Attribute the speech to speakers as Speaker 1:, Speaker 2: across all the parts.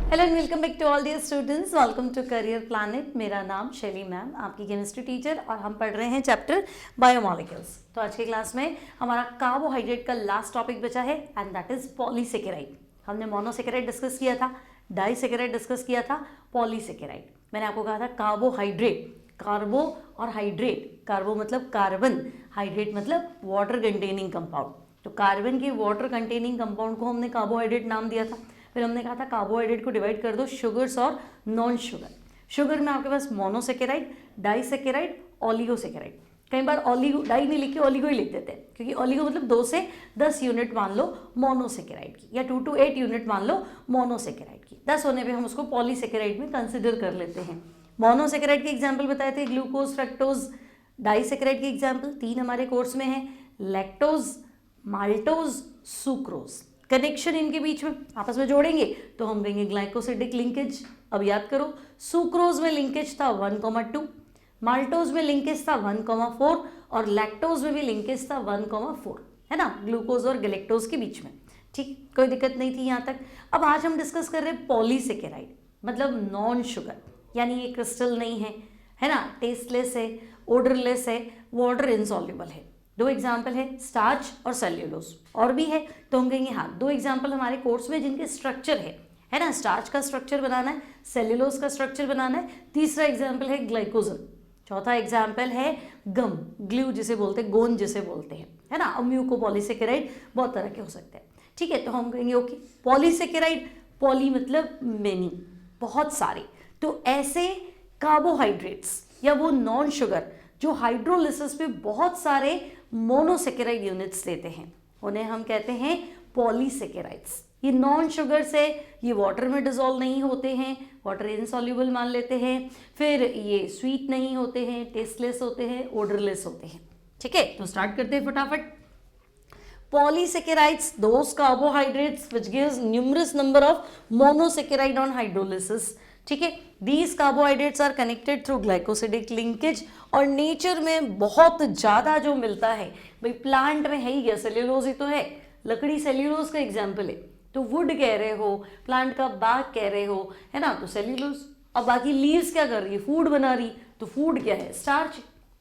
Speaker 1: Hello and welcome back to all dear students, welcome to Career Planet. मेरा नाम शैली ma'am, आपकी chemistry teacher, और हम पढ़ रहे हैं चैप्टर बायोमोलिक्यूल्स। तो आज की क्लास में हमारा कार्बोहाइड्रेट का लास्ट टॉपिक बचा है एंड दैट इज पॉलीसेकेराइड। हमने मोनोसेकेराइड डिस्कस किया था, डाइसेकेराइड डिस्कस किया था, पॉलीसेकेराइड। मैंने आपको कहा था कार्बोहाइड्रेट, कार्बो और हाइड्रेट, कार्बो मतलब कार्बन, हाइड्रेट मतलब वाटर कंटेनिंग कंपाउंड। तो कार्बन के वाटर कंटेनिंग कंपाउंड को हमने कार्बोहाइड्रेट नाम दिया था। फिर हमने कहा था कार्बोहाइड्रेट को डिवाइड कर दो शुगर्स और नॉन शुगर। शुगर में आपके पास मोनोसेकेराइड, डाइसेकेराइड, ओलिगोसेकेराइड। कई बार ओलिगो डाई नहीं लिख के ओलिगो ही लिख देते हैं, क्योंकि ओलिगो मतलब 2 से 10 यूनिट मान लो मोनोसेकेराइड की, या 2 to 8 यूनिट मान लो मोनोसेकेराइड की। 10 होने पे हम उसको पॉलीसेकेराइड में कंसिडर कर लेते हैं। मोनोसेकेराइड के एग्जाम्पल बताए थे, ग्लूकोज, फ्रक्टोज। डाइसेकेराइड के एग्जाम्पल 3 हमारे कोर्स में है, लैक्टोज, माल्टोज, सुक्रोज। कनेक्शन इनके बीच में आपस में जोड़ेंगे तो हम कहेंगे ग्लाइकोसिडिक लिंकेज। अब याद करो, सुक्रोज में लिंकेज था 1,2, माल्टोज में लिंकेज था 1,4 और लैक्टोज में भी लिंकेज था 1,4, है ना, ग्लूकोज और गैलेक्टोज के बीच में। ठीक, कोई दिक्कत नहीं थी यहाँ तक। अब आज हम डिस्कस कर रहे हैं पॉलीसेकेराइड, मतलब नॉन शुगर, यानी ये क्रिस्टल नहीं है ना, टेस्टलेस है, ओडरलेस है, वाटर इनसॉल्युबल है। 2 एग्जाम्पल है, स्टार्च और सेल्यूलोज। और भी है तो हम कहेंगे हाँ, 2 एग्जाम्पल हमारे कोर्स में जिनके स्ट्रक्चर है ना, स्टार्च का स्ट्रक्चर बनाना है, सेल्यूलोज का स्ट्रक्चर बनाना है। तीसरा एग्जाम्पल है ग्लाइकोजन। चौथा एग्जाम्पल है गम, ग्लू जिसे बोलते हैं, गोंद जिसे बोलते हैं, है ना। अब म्यूकोपॉलीसेकेराइड बहुत तरह के हो सकते हैं। ठीक है, तो हम कहेंगे ओके, पॉलीसेकेराइड, पॉली मतलब मेनी, बहुत सारे। तो ऐसे कार्बोहाइड्रेट्स या वो नॉन शुगर जो हाइड्रोलिसिस पे बहुत सारे मोनोसेकेराइड यूनिट्स देते हैं, उन्हें हम कहते हैं पॉलीसेकेराइड्स। ये नॉन शुगर से ये वाटर में डिसॉल्व नहीं होते हैं, वाटर इनसॉल्युबल मान लेते हैं। फिर ये स्वीट नहीं होते हैं, टेस्टलेस होते हैं, ओडरलेस होते हैं। ठीक है, तो स्टार्ट करते हैं फटाफट। Polysaccharides, those carbohydrates which gives numerous number of monosaccharide on hydrolysis. ठीक है, these carbohydrates are connected through glycosidic linkage और नेचर में बहुत ज़्यादा जो मिलता है, भाई प्लांट में है ही क्या, सेल्यूलोज ही तो है, लकड़ी सेल्यूलोज का एग्जाम्पल है। तो वुड कह रहे हो, प्लांट का बाग कह रहे हो, है ना, तो सेल्यूलोज। अब बाकी लीव्स क्या कर रही है, फूड बना रही, तो फूड क्या है, स्टार्च।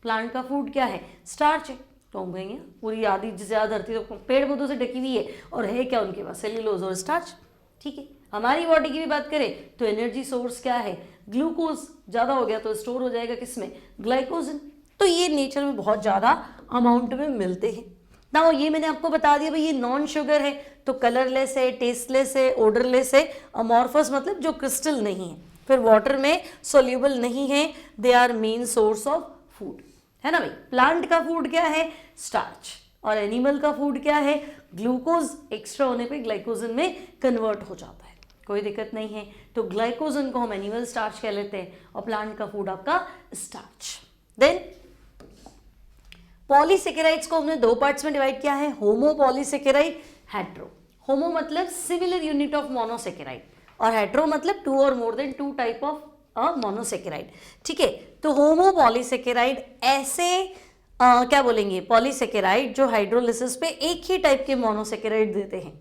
Speaker 1: प्लांट का फूड क्या है, स्टार्च है। तो हम कहेंगे पूरी आधी ज़्यादा धरती तो पेड़ पौधों से ढकी हुई है, और है क्या उनके पास, सेल्यूलोज और स्टार्च। ठीक है, हमारी बॉडी की भी बात करें तो एनर्जी सोर्स क्या है, ग्लूकोज। ज़्यादा हो गया तो स्टोर हो जाएगा किसमें, ग्लाइकोजन। तो ये नेचर में बहुत ज़्यादा अमाउंट में मिलते हैं ना। ये मैंने आपको बता दिया भाई, ये नॉन शुगर है तो कलरलेस है, टेस्टलेस है, ओडरलेस है, अमॉर्फस मतलब जो क्रिस्टल नहीं है, फिर वाटर में सोल्यूबल नहीं है, they are main source of food, है ना भाई। प्लांट का फूड क्या है, स्टार्च, और एनिमल का फूड क्या है, ग्लूकोज। एक्स्ट्रा होने पे ग्लाइकोजन में कन्वर्ट हो जाता है, कोई दिक्कत नहीं है। तो ग्लाइकोजन को हम एनिमल स्टार्च कह लेते हैं और प्लांट का फूड आपका स्टार्च। देन पॉलीसेकेराइड्स को हमने 2 पार्ट्स में डिवाइड किया है, होमो पॉलीसेकेराइड, हेट्रो। होमो मतलब सिमिलर यूनिट ऑफ मोनोसेकेराइड, और हेट्रो मतलब 2 और more than 2 type of monosaccharide. ठीक है, तो होमो पॉलीसेकेराइड ऐसे क्या बोलेंगे, पॉलीसेकेराइड जो हाइड्रोलिसिस पे एक ही टाइप के मोनोसेकेराइड देते हैं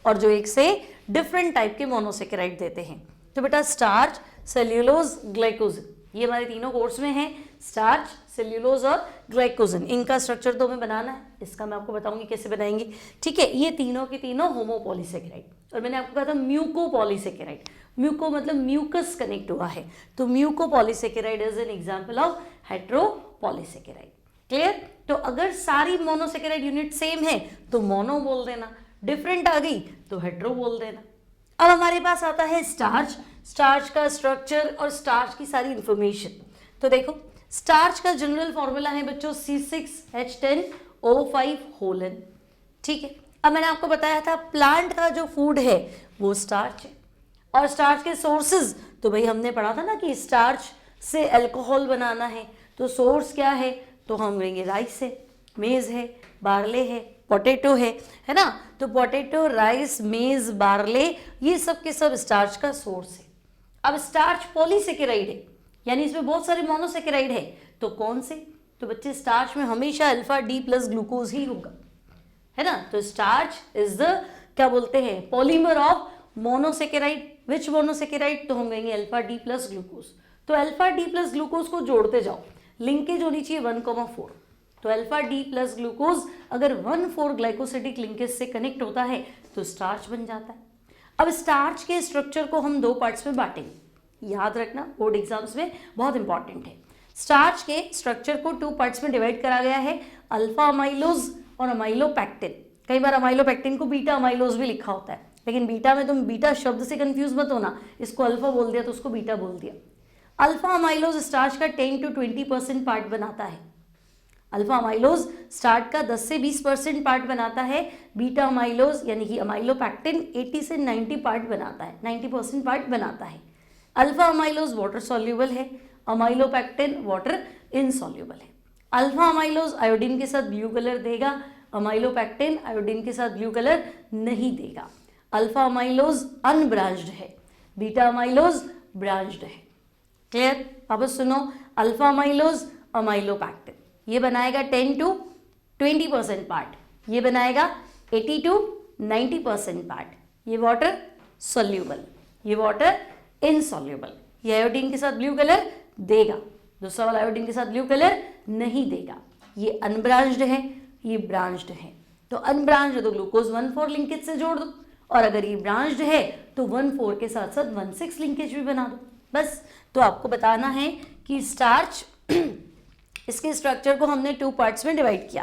Speaker 1: और जो एक से डिफरेंट टाइप के मोनोसेकेराइड देते हैं। तो बेटा स्टार्च, सेल्यूलोज, ग्लाइकोजन, ये हमारे तीनों कोर्स में है, स्टार्च, सेल्यूलोज और ग्लाइकोजन। इनका स्ट्रक्चर तो हमें बनाना है, इसका मैं आपको बताऊंगी कैसे बनाएंगे। ठीक है, ये तीनों के तीनों होमो पॉलीसेकेराइड। और मैंने आपको कहा था म्यूको पॉलीसेकेराइड, म्यूको मतलब म्यूकस कनेक्ट हुआ है, तो muco polysaccharide is an example of hetero polysaccharide. Clear. तो अगर सारी मोनोसेकेराइड यूनिट सेम है तो मोनो बोल देना, डिफरेंट आ गई तो हेट्रो बोल देना। अब हमारे पास आता है स्टार्च, स्टार्च का स्ट्रक्चर और स्टार्च की सारी इंफॉर्मेशन। तो देखो, स्टार्च का जनरल फॉर्मूला है बच्चों C6H10O5 होलन। ठीक है, अब मैंने आपको बताया था प्लांट का जो फूड है वो स्टार्च है, और स्टार्च के सोर्सेज तो भाई हमने पढ़ा था ना कि स्टार्च से अल्कोहल बनाना है, तो सोर्स क्या है, तो हम कहेंगे राइस है, मेज है, बार्ले है, पोटैटो है ना। तो पोटैटो, राइस, मेज, बार्ले, ये सब के सब स्टार्च का सोर्स है। अब स्टार्च पॉलीसेकेराइड है, यानी इसमें बहुत सारे मोनोसेकेराइड है, तो कौन से, तो बच्चे स्टार्च में हमेशा अल्फा डी प्लस ग्लूकोज ही होगा, है ना। तो स्टार्च इज द क्या बोलते हैं, polymer of monosaccharide. Which monosaccharide, तो हम कहेंगे अल्फा डी प्लस ग्लूकोज। तो अल्फा डी प्लस ग्लूकोज को जोड़ते जाओ, लिंकेज होनी चाहिए 1,4। तो अल्फा डी प्लस ग्लूकोज अगर 1,4 ग्लाइकोसिडिक लिंकेज से कनेक्ट होता है तो स्टार्च बन जाता है। अब स्टार्च के स्ट्रक्चर को हम 2 पार्ट्स में बांटेंगे, याद रखना बोर्ड एग्जाम्स में बहुत इंपॉर्टेंट है। स्टार्च के स्ट्रक्चर को 2 पार्ट्स में डिवाइड करा गया है, अल्फा अमाइलोज और अमाइलोपैक्टिन। कई बार अमाइलोपैक्टिन को बीटा अमाइलोज भी लिखा होता है, लेकिन बीटा में तुम बीटा शब्द से कंफ्यूज मत होना, इसको अल्फा बोल दिया तो उसको बीटा बोल दिया। अल्फा अमाइलोज स्टार्च का 10 to 20% पार्ट बनाता है। अल्फा अमाइलोज स्टार्च का 10 से 20% पार्ट बनाता है। बीटा अमाइलोज यानी कि अमाइलोपैक्टिन 80 से 90 पार्ट बनाता है, 90% पार्ट बनाता है। अल्फा अमाइलोज वाटर सॉल्यूबल है, अमाइलोपैक्टिन वाटर इनसॉल्यूबल है। अल्फा अमाइलोज आयोडीन के साथ ब्लू कलर देगा, अमाइलोपैक्टिन आयोडीन के साथ ब्लू कलर नहीं देगा। अल्फा अमाइलोज अनब्रांच्ड है, बीटा अमाइलोज ब्रांच्ड है। क्लियर? वापस सुनो, अल्फा अमाइलोज अमाइलोपैक्टिन ये बनाएगा 10 to 20% पार्ट, ये बनाएगा 80 to 90% पार्ट। ये वाटर सॉल्यूबल, ये वाटर इनसॉल्यूबल। ये आयोडीन के साथ ब्लू कलर देगा, दूसरा वाला आयोडीन के साथ ब्लू कलर नहीं देगा। ये अनब्रांच्ड है, ये ब्रांच्ड है। तो अनब्रांच्ड है तो ग्लूकोज 1,4 लिंकेज से जोड़ दो, और अगर ये ब्रांच्ड है तो 1,4 के साथ साथ 1,6 लिंकेज भी बना दो, बस। तो आपको बताना है कि स्टार्च इसके स्ट्रक्चर को हमने 2 पार्ट्स में डिवाइड किया।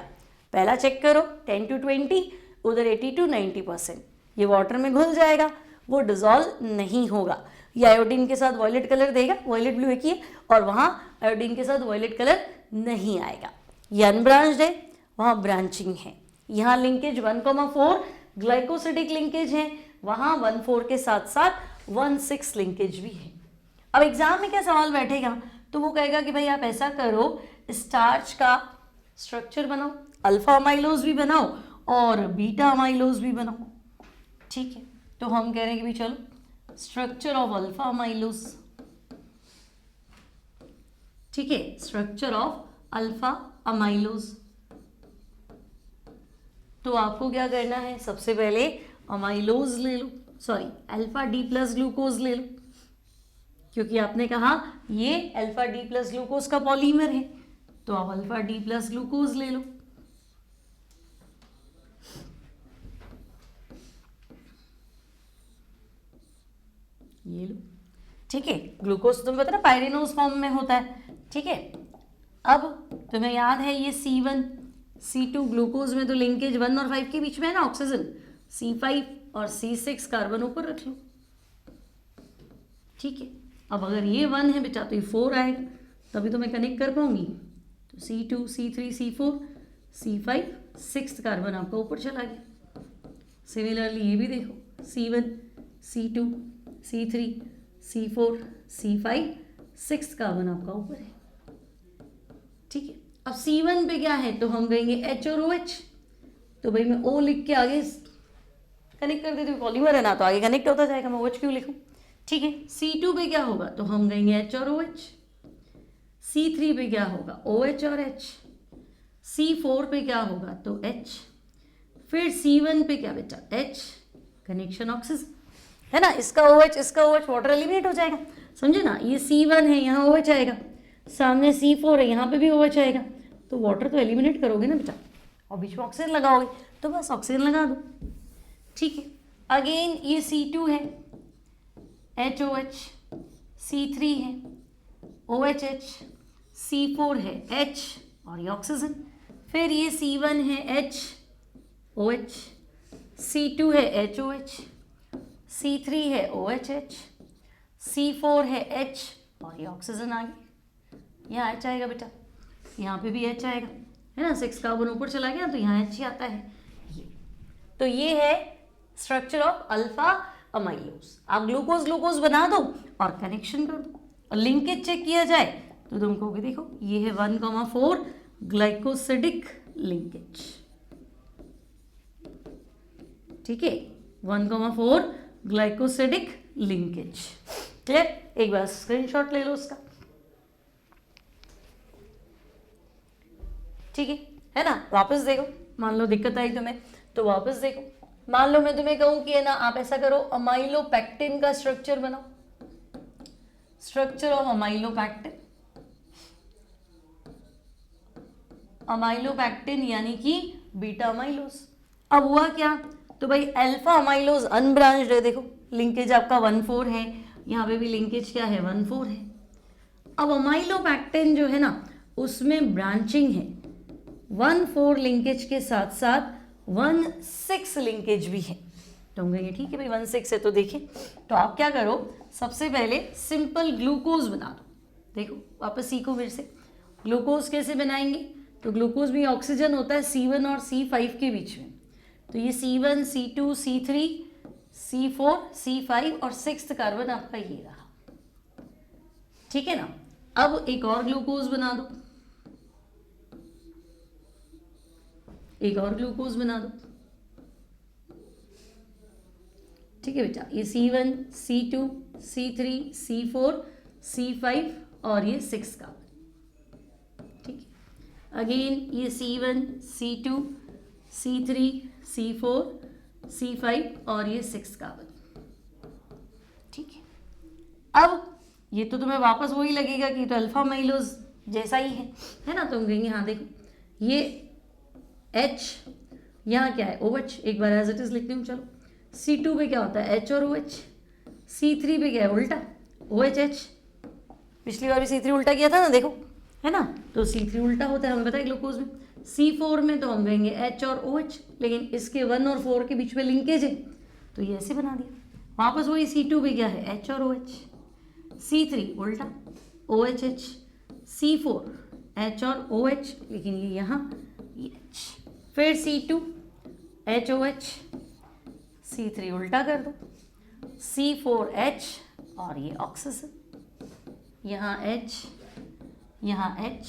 Speaker 1: पहला चेक करो 10 to 20, उधर 80 to 90%। ये वाटर में घुल जाएगा, वो डिजॉल्व नहीं होगा। ये आयोडीन के साथ वॉयलेट कलर देगा, वॉयलेट ब्लू एक ही है, और वहाँ आयोडीन के साथ वॉयलेट कलर नहीं आएगा। ये अनब्रांच्ड है, वहाँ ब्रांचिंग है। यहाँ लिंकेज 1,4 ग्लाइकोसिडिक लिंकेज है, वहाँ 1,4 के साथ साथ 1,6 लिंकेज भी है। अब एग्जाम में क्या सवाल बैठेगा, तो वो कहेगा कि भाई आप ऐसा करो, स्टार्च का स्ट्रक्चर बनाओ, अल्फा अमाइलोज भी बनाओ और बीटा अमाइलोज भी बनाओ। ठीक है, तो हम कह रहे हैं कि भाई चलो स्ट्रक्चर ऑफ अल्फा अमाइलोज, ठीक है, स्ट्रक्चर ऑफ अल्फा अमाइलोज। तो आपको क्या करना है, सबसे पहले अमाइलोज ले लो, sorry alpha D plus glucose ले लो, क्योंकि आपने कहा ये अल्फा डी प्लस ग्लूकोज का पॉलीमर है, तो आप अल्फा डी प्लस ग्लूकोज ले लो। ये लो, ठीक है। ग्लूकोज तुम्हें पता ना पायरिनोज फॉर्म में होता है, ठीक है। अब तुम्हें याद है ये C1 C2 ग्लूकोज में तो लिंकेज 1 और 5 के बीच में है ना ऑक्सीजन, C5 और C6 कार्बन ऊपर रख लो, ठीक है। अब अगर ये 1 है बेटा तो ये 4 आएगा, तभी तो मैं कनेक्ट कर पाऊंगी। तो C2 C3 C4 C5 6 carbon आपका ऊपर चला गया। सिमिलरली ये भी देखो C1 C2 C3 C4 C5 6 carbon आपका ऊपर है, ठीक है। अब C1 पे क्या है, तो हम कहेंगे H और OH, तो भाई मैं O लिख के आगे कनेक्ट कर देती हूँ, पॉलीमर है ना तो आगे कनेक्ट होता जाएगा, मैं OH क्यों लिखूँ, ठीक है। C2 पे क्या होगा, तो हम कहेंगे H और OH। C3 पे क्या होगा, OH और H। C4 पे क्या होगा, तो H। फिर C1 पे क्या बेटा, H, कनेक्शन ऑक्सीजन है ना, इसका OH इसका OH, वाटर एलिमिनेट हो जाएगा, समझे ना। ये C1 है, यहाँ OH आएगा, सामने C4 है, यहाँ पे भी OH आएगा, तो वाटर तो एलिमिनेट करोगे ना बेटा, और बीच में ऑक्सीजन लगाओगे, तो बस ऑक्सीजन लगा दो, ठीक है। अगेन ये C2 है, HOH, C3 है, OHH, C4 है H और ये ऑक्सीजन। फिर ये C1 है H, OH, C2 है HOH, C3 है OHH, C4 है H और ये ऑक्सीजन आ गई। यहाँ H आएगा बेटा, यहाँ पे भी H आएगा, है ना, 6 कार्बन ऊपर चला गया तो यहाँ H ही आता है। ये तो ये है स्ट्रक्चर ऑफ अल्फा अमाइलोज। आप ग्लूकोज ग्लूकोज बना दो और कनेक्शन कर दो, और लिंकेज चेक किया जाए तो तुम कहोगे देखो ये है 1,4 ग्लाइकोसिडिक लिंकेज, ठीक है, 1,4 ग्लाइकोसिडिक लिंकेज। क्लियर? एक बार स्क्रीनशॉट ले लो उसका, ठीक है ना। वापस देखो, मान लो दिक्कत आई तुम्हें तो वापस देखो, मान लो मैं तुम्हें कहूं कि है ना, आप ऐसा करो, अमाइलोपेक्टिन का स्ट्रक्चर बनाओ, स्ट्रक्चर ऑफ अमाइलोपेक्टिन। अमाइलोपेक्टिन यानी कि बीटा अमाइलोज। अब हुआ क्या, तो भाई अल्फा अमाइलोज अनब्रांच्ड है, देखो लिंकेज आपका 1,4 है, यहाँ पे भी लिंकेज क्या है 1,4 है। अब अमाइलोपेक्टिन जो है ना उसमें ब्रांचिंग है, 1,4 लिंकेज के साथ साथ 1,6 लिंकेज भी है। तो हम कहेंगे ठीक है भाई 1,6 है, तो देखिए तो आप क्या करो, सबसे पहले सिंपल ग्लूकोज बना दो। देखो वापस सीखो फिर से, ग्लूकोज कैसे बनाएंगे, तो ग्लूकोज में ऑक्सीजन होता है C1 और C5 के बीच में, तो ये C1 C2 C3 C4 C5 और 6th कार्बन आपका ये रहा, ठीक है ना। अब एक और ग्लूकोज बना दो, एक और ग्लूकोज बना दो, ठीक है बेटा, ये C1 C2 C3 C4 C5 और ये 6 कार्बन, ठीक है। अगेन ये C1 C2 C3 C4 C5 और ये 6 कार्बन, ठीक है। अब ये तो तुम्हें वापस वही लगेगा कि तो अल्फा अमाइलोज जैसा ही है ना, तो हम कहेंगे हाँ देखो ये H, यहाँ क्या है OH, एक बार एज इट इज लिखती हूँ, चलो C2 पे क्या होता है H और OH, C3 पे क्या है उल्टा OHH, पिछली बार भी C3 उल्टा किया था ना, देखो है ना, तो C3 उल्टा होता है हमें पता है ग्लूकोज में। C4 में तो हम कहेंगे H और OH, लेकिन इसके 1 और 4 के बीच में लिंकेज है, तो ये ऐसे बना दिया। वापस वही C2 पे क्या है H और OH, C3 उल्टा OHH, C4 H और OH, लेकिन ये यहाँ ये H, फिर C2 HOH, C3 उल्टा कर दो C4H और ये ऑक्सीजन, यहाँ H यहाँ H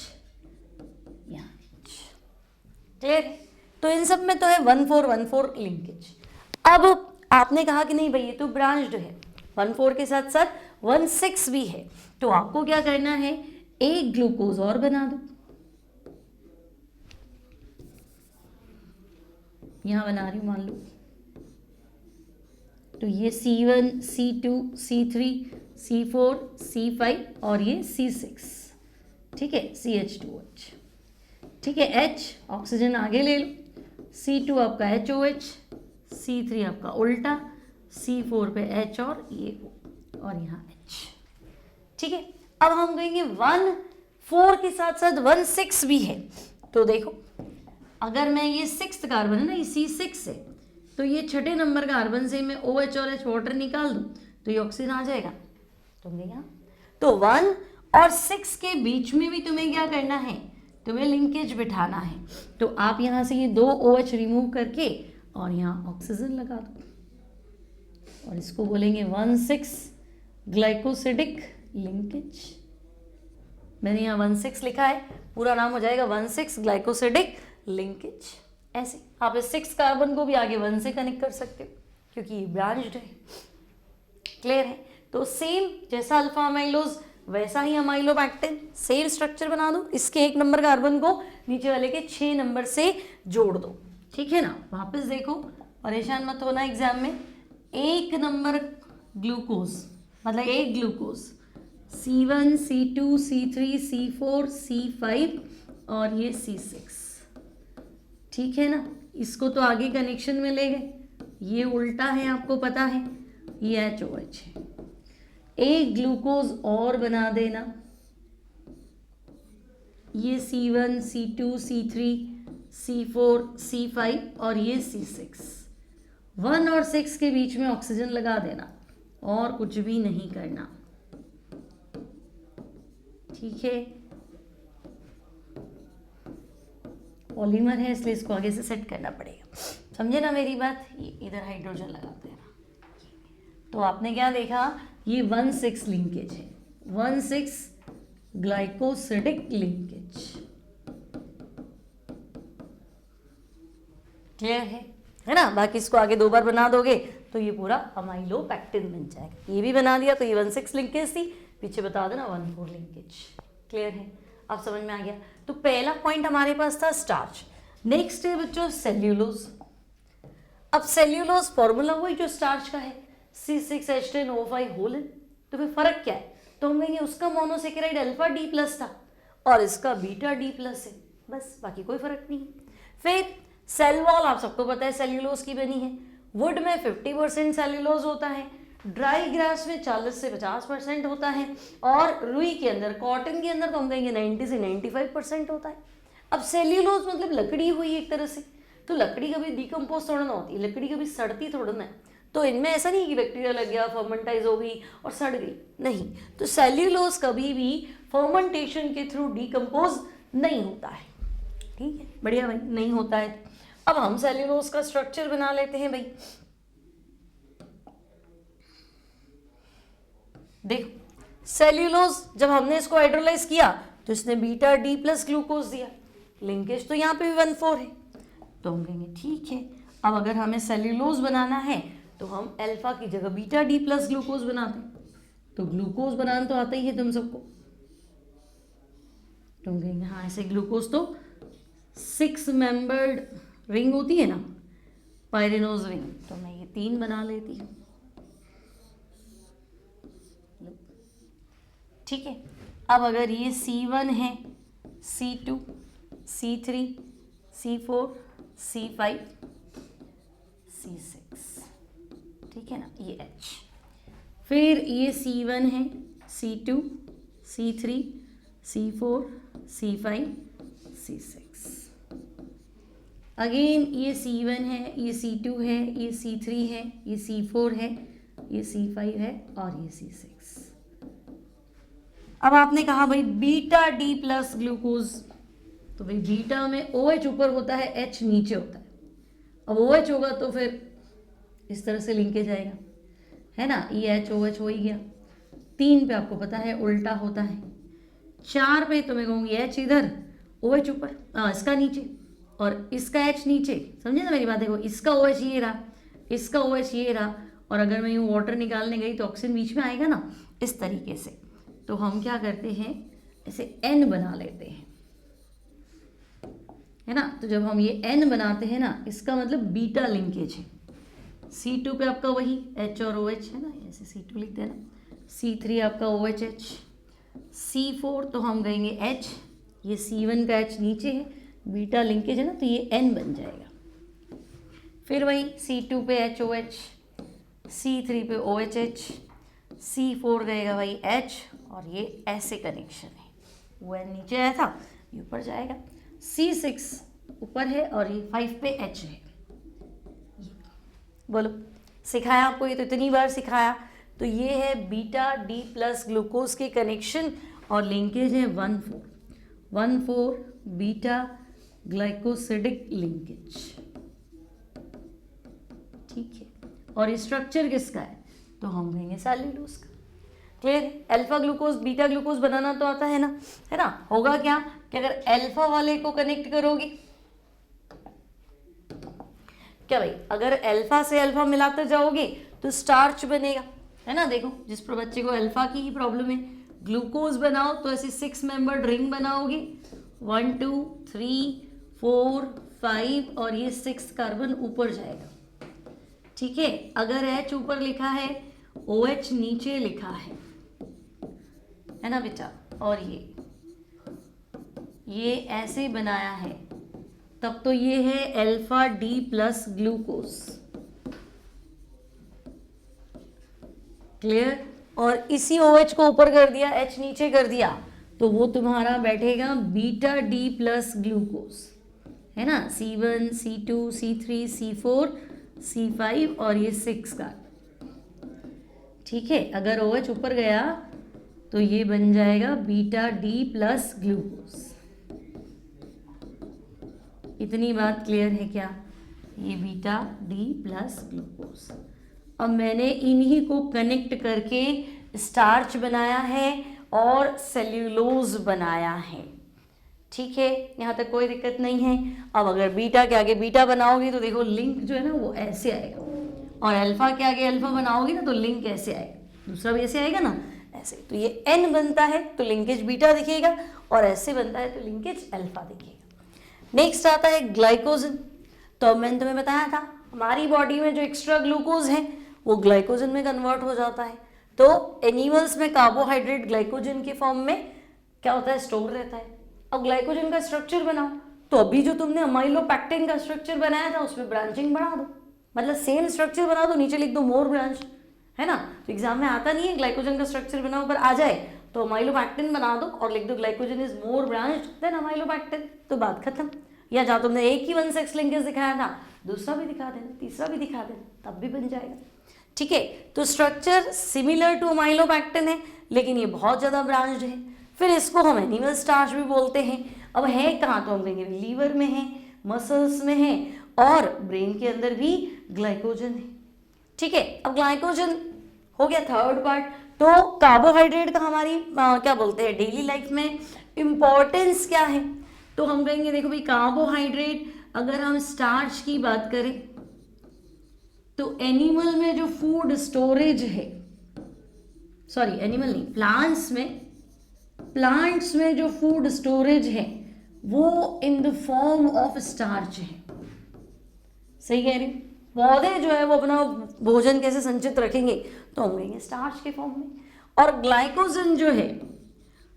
Speaker 1: यहाँ H, क्लियर। तो इन सब में तो है 1,4 लिंकेज। अब आपने कहा कि नहीं भाई ये तो ब्रांच्ड है, 1,4 के साथ साथ 1,6 भी है, तो आपको क्या करना है, एक ग्लूकोज और बना दो, यहां बना रही हूं मान लो, तो ये C1 C2 C3 C4 C5 और ये C6, ठीक है, CH2OH, ठीक है। H ऑक्सीजन आगे ले लो, C2 आपका HOH, C3 आपका उल्टा, C4 पे H और ये O और यहाँ H, ठीक है। अब हम कहेंगे 1,4 के साथ साथ 1,6 भी है, तो देखो अगर मैं ये 6th कार्बन है ना, ये C6 है, तो ये छठे नंबर कार्बन से मैं OH और H वाटर निकाल दूं तो ये ऑक्सीजन आ जाएगा, तुमने यहाँ तो 1 और 6 के बीच में भी तुम्हें क्या करना है, तुम्हें लिंकेज बिठाना है। तो आप यहाँ से ये 2 OH रिमूव करके और यहाँ ऑक्सीजन लगा दो और इसको बोलेंगे 1,6 ग्लाइकोसिडिक लिंकेज। मैंने यहाँ 1,6 लिखा है, पूरा नाम हो जाएगा 1,6 ग्लाइकोसिडिक लिंकेज। ऐसे आप इस 6 कार्बन को भी आगे 1 से कनेक्ट कर सकते हो क्योंकि ये ब्रांच्ड है, क्लियर है। तो सेम जैसा अल्फा अमाइलोज वैसा ही अमाइलोपेक्टिन, सेम स्ट्रक्चर बना दो, इसके 1 नंबर कार्बन को नीचे वाले के 6 नंबर से जोड़ दो, ठीक है ना। वापस देखो, परेशान मत होना एग्जाम में, 1 नंबर ग्लूकोज मतलब एक glucose C1 C2 C3 C4 C5 और ये C6, ठीक है ना। इसको तो आगे कनेक्शन में ले गए, ये उल्टा है आपको पता है, ये HOH है, एक ग्लूकोज और बना देना, ये C1 C2 C3 C4 C5 और ये C6, 1 और 6 के बीच में ऑक्सीजन लगा देना और कुछ भी नहीं करना, ठीक है। पॉलीमर है इसलिए इसको आगे से सेट करना पड़ेगा, समझे ना मेरी बात। ये इधर हाइड्रोजन लगाते हैं ना, तो आपने क्या देखा, ये 1,6 लिंकेज है, 1,6 ग्लाइकोसिडिक लिंकेज, क्लियर है ना। बाकी इसको आगे 2 बार बना दोगे तो ये पूरा अमाइलोपेक्टिन बन जाएगा। ये भी बना दिया तो ये 1,6 लिंकेज थी, पीछे बता देना 1,4 लिंकेज, क्लियर है। अब समझ में आ गया। तो पहला पॉइंट हमारे पास था स्टार्च। नेक्स्ट है बच्चों सेल्यूलोज। अब सेल्यूलोज फॉर्मूला वही जो स्टार्च का है, C6H10O5 होल है, तो फिर फर्क क्या है? तो हम कहेंगे उसका मोनोसेकेराइड अल्फा डी प्लस था और इसका बीटा डी प्लस है, बस, बाकी कोई फर्क नहीं है। फिर सेल वॉल आप सबको पता है सेल्यूलोज की बनी है, वुड में 50% सेल्यूलोज होता है, ड्राई ग्रास में 40 से 50% होता है, और रुई के अंदर, कॉटन के अंदर तो हम कहेंगे 90 से 95% होता है। अब सेल्यूलोज मतलब लकड़ी हुई एक तरह से, तो लकड़ी कभी डिकम्पोज थोड़ा ना होती है, लकड़ी कभी सड़ती थोड़ा ना है, तो इनमें ऐसा नहीं कि बैक्टीरिया लग गया, फर्मेंटाइज हो गई और सड़ गई, नहीं, तो सेल्यूलोज कभी भी फर्मेंटेशन के थ्रू डिकम्पोज नहीं होता है। ठीक है, बढ़िया भाई, नहीं होता है। अब हम सेल्यूलोज का स्ट्रक्चर बना लेते हैं भाई। देखो, सेल्यूलोज जब हमने इसको हाइड्रोलाइज किया तो इसने बीटा डी प्लस ग्लूकोज दिया, लिंकेज तो यहाँ पे भी 1,4 है, तो हम कहेंगे ठीक है। अब अगर हमें सेल्यूलोज बनाना है तो हम अल्फा की जगह बीटा डी प्लस ग्लूकोज बनाते हैं, तो ग्लूकोज बनाना तो आता ही है तुम सबको, तुम कहेंगे हाँ ऐसे ग्लूकोज तो 6 मेंबर्ड रिंग होती है ना, पायरेनोज रिंग, तो मैं ये 3 बना लेती हूँ। ठीक है, अब अगर ये C1 है, C2, C3, C4, C5, C6, ठीक है ना, ये H, फिर ये C1 है, C2, C3, C4, C5, C6, again ये C1 है, ये C2 है, ये C3 है, ये C4 है, ये C5 है और ये C6। अब आपने कहा भाई बीटा डी प्लस ग्लूकोज, तो भाई बीटा में OH ऊपर होता है, H नीचे होता है। अब OH होगा तो फिर इस तरह से लिंकेज आएगा, है ना, ये HOH हो ही गया। 3 पे आपको पता है उल्टा होता है, 4 पे तो मैं कहूँगी H इधर, OH ऊपर, इसका नीचे और इसका H नीचे, समझे ना मेरी बात? देखो, इसका OH ये रहा, इसका OH ये रहा, और अगर मैं यूँ वाटर निकालने गई तो ऑक्सीजन बीच में आएगा ना, इस तरीके से। तो हम क्या करते हैं, ऐसे N बना लेते हैं, है ना। तो जब हम ये N बनाते हैं ना, इसका मतलब बीटा लिंकेज है। C2 पे आपका वही H और OH है ना, ऐसे C2 लिख देना, C3 आपका OHH, C4 तो हम कहेंगे H, ये C1 का H नीचे है, बीटा लिंकेज है ना, तो ये N बन जाएगा। फिर वही C2 पे HOH, C3 पे OHH, C4 रहेगा भाई H, और ये ऐसे कनेक्शन है, वो N नीचे आया था, ये ऊपर जाएगा, C6 ऊपर है और ये 5 पे H है। बोलो, सिखाया आपको ये, तो इतनी बार सिखाया। तो ये है बीटा डी प्लस ग्लूकोज के कनेक्शन और लिंकेज है 1,4 बीटा ग्लाइकोसिडिक लिंकेज, ठीक है। और स्ट्रक्चर किसका है, तो हम कहेंगे सेल्यूलोज का। क्लियर है? अल्फा ग्लूकोज बीटा ग्लूकोज बनाना तो आता है ना, होगा क्या कि अगर अल्फा वाले को कनेक्ट करोगे, क्या भाई, अगर अल्फा से अल्फा मिलाते जाओगे तो स्टार्च बनेगा, है ना। देखो, जिस पर बच्चे को अल्फा की ही प्रॉब्लम है, ग्लूकोज बनाओ तो ऐसी 6 मेंबर्ड रिंग बनाओगे, 1 2 3 4 5 और ये 6 कार्बन ऊपर जाएगा, ठीक है। अगर H ऊपर लिखा है, OH नीचे लिखा है ना बेटा, और ये ऐसे बनाया है, तब तो ये है alpha D plus glucose. Clear? और इसी OH को ऊपर कर दिया, H नीचे कर दिया, तो वो तुम्हारा बैठेगा बीटा डी प्लस ग्लूकोज, है ना। C1 C2 C3 C4 C5 और ये 6 का, ठीक है। अगर OH ऊपर गया तो ये बन जाएगा बीटा डी प्लस ग्लूकोज। इतनी बात क्लियर है क्या? ये बीटा डी प्लस ग्लूकोज। अब मैंने इन्हीं को कनेक्ट करके स्टार्च बनाया है और सेल्यूलोज बनाया है, ठीक है। यहाँ तक कोई दिक्कत नहीं है। अब अगर बीटा के आगे बीटा बनाओगी तो देखो लिंक जो है ना वो ऐसे आएगा, और अल्फा के आगे अल्फा बनाओगी ना तो लिंक ऐसे आएगा, दूसरा भी ऐसे आएगा ना, ऐसे। तो ये N बनता है तो लिंकेज बीटा दिखेगा, और ऐसे बनता है तो लिंकेज अल्फा दिखेगा। नेक्स्ट आता है ग्लाइकोजन। तो मैंने तुम्हें बताया था हमारी बॉडी में जो एक्स्ट्रा ग्लूकोज है वो ग्लाइकोजन में कन्वर्ट हो जाता है। तो एनिमल्स में कार्बोहाइड्रेट ग्लाइकोजन के फॉर्म में क्या होता है, स्टोर रहता है। अब ग्लाइकोजन का स्ट्रक्चर बनाओ, तो अभी जो तुमने अमाइलोपेक्टिन का स्ट्रक्चर बनाया था उसमें ब्रांचिंग बढ़ा दो, मतलब सेम स्ट्रक्चर बना दो, नीचे लिख दो मोर ब्रांच, है ना। तो एग्जाम में आता नहीं है ग्लाइकोजन का स्ट्रक्चर बनाओ, पर आ जाए तो अमाइलोपेक्टिन बना दो और लिख दो glycogen is more branch than amylopectin, तो बात खत्म। या जहाँ तुमने एक ही 1 सेक्स लिंकेज दिखाया था, दूसरा भी दिखा देना, तीसरा भी दिखा देना, तब भी बन जाएगा। ठीक है, तो स्ट्रक्चर सिमिलर टू अमाइलोपेक्टिन है, लेकिन ये बहुत ज़्यादा ब्रांच्ड है। फिर इसको हम एनिमल स्टार्च भी बोलते हैं। अब है कहाँ, तो हम कहेंगे लीवर में है, मसल्स में है और ब्रेन के अंदर भी ग्लाइकोजन है। ठीक है, अब ग्लाइकोजन हो गया थर्ड पार्ट। तो कार्बोहाइड्रेट का हमारी क्या बोलते हैं डेली लाइफ में इम्पोर्टेंस क्या है, तो हम कहेंगे देखो भाई कार्बोहाइड्रेट, अगर हम स्टार्च की बात करें तो एनिमल में जो फूड स्टोरेज है, सॉरी एनिमल नहीं, प्लांट्स में जो फूड स्टोरेज है वो in the form of starch है। सही कह रही हूँ, पौधे जो है वो अपना भोजन कैसे संचित रखेंगे, तो हम कहेंगे स्टार्च के फॉर्म में। और ग्लाइकोजन जो है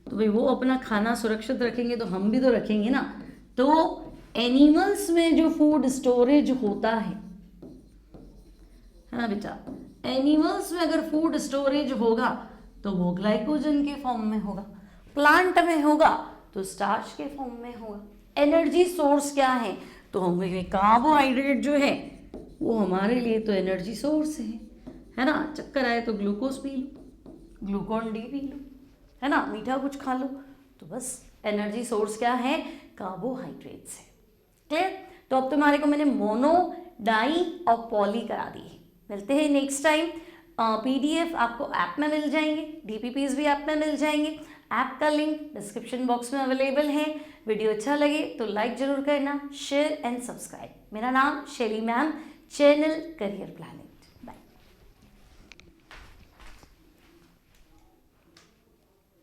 Speaker 1: तो भाई वो अपना खाना सुरक्षित रखेंगे, तो हम भी तो रखेंगे ना। तो एनिमल्स में जो फूड स्टोरेज होता है ना बेटा, एनिमल्स में अगर फूड स्टोरेज होगा तो वो ग्लाइकोजन के फॉर्म में होगा, प्लांट में होगा तो स्टार्च के फॉर्म में होगा। एनर्जी सोर्स क्या है, तो हम कहेंगे कार्बोहाइड्रेट जो है वो हमारे लिए तो एनर्जी सोर्स है ना। चक्कर आए तो glucose P low, Glucon D P low, है ना, मीठा कुछ खा लो, तो बस एनर्जी सोर्स क्या है, कार्बोहाइड्रेट्स है। क्लियर। तो अब तुम्हारे को मैंने मोनो, डाई और पॉली करा दी है। मिलते हैं नेक्स्ट टाइम। पीडीएफ आपको ऐप में मिल जाएंगे, डीपीपीज भी ऐप में मिल जाएंगे। ऐप का लिंक डिस्क्रिप्शन बॉक्स में अवेलेबल है। वीडियो अच्छा लगे तो लाइक जरूर करना, शेयर एंड सब्सक्राइब। मेरा नाम शैली मैम, चैनल करियर प्लानिंग।